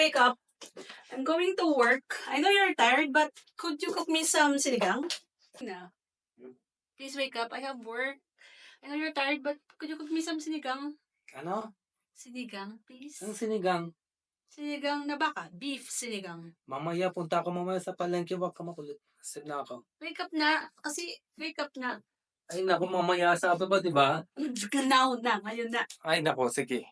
wake up. I'm going to work. I know you're tired, but could you cook me some sinigang? No. Please wake up. I have work. I know you're tired, but could you cook me some sinigang? Ano? Sinigang, please. Ang sinigang. Sinigang na baka. Beef sinigang. Mamaya, punta ako mamaya sa palengke. Huwag ka makulit. Sip na ako. Wake up na. Kasi, wake up na. Ay, naku, mamaya sabi ba, di ba? Now na. Ngayon na. Ay, naku, sige.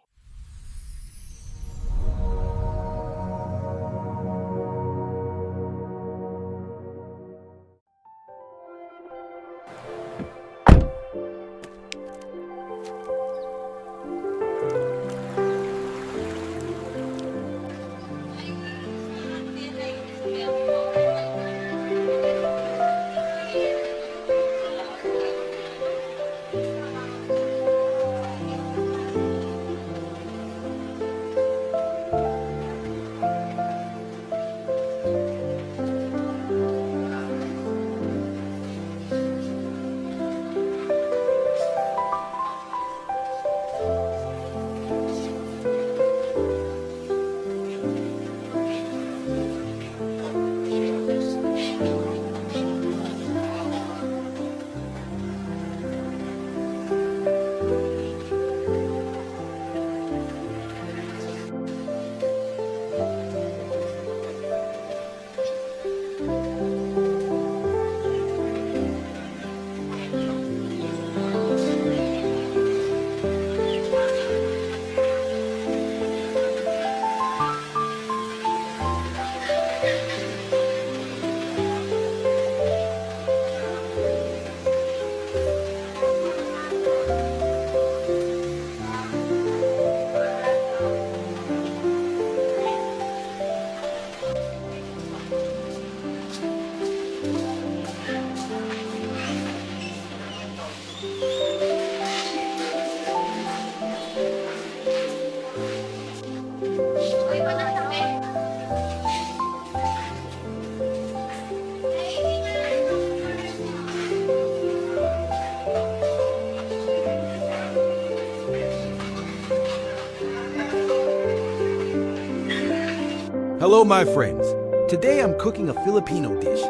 Hello, my friends. Today I'm cooking a Filipino dish.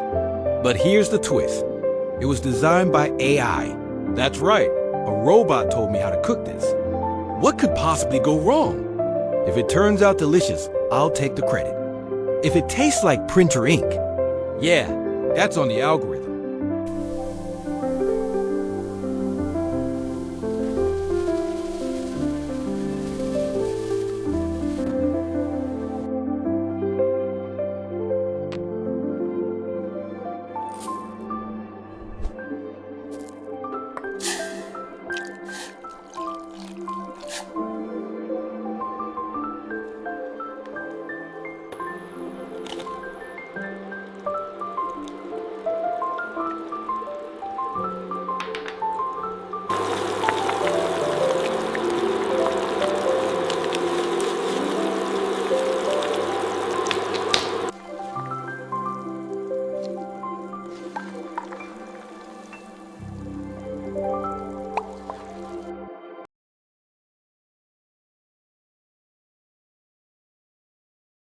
But here's the twist. It was designed by AI. That's right, a robot told me how to cook this. What could possibly go wrong? If it turns out delicious, I'll take the credit. If it tastes like printer ink, yeah, that's on the algorithm.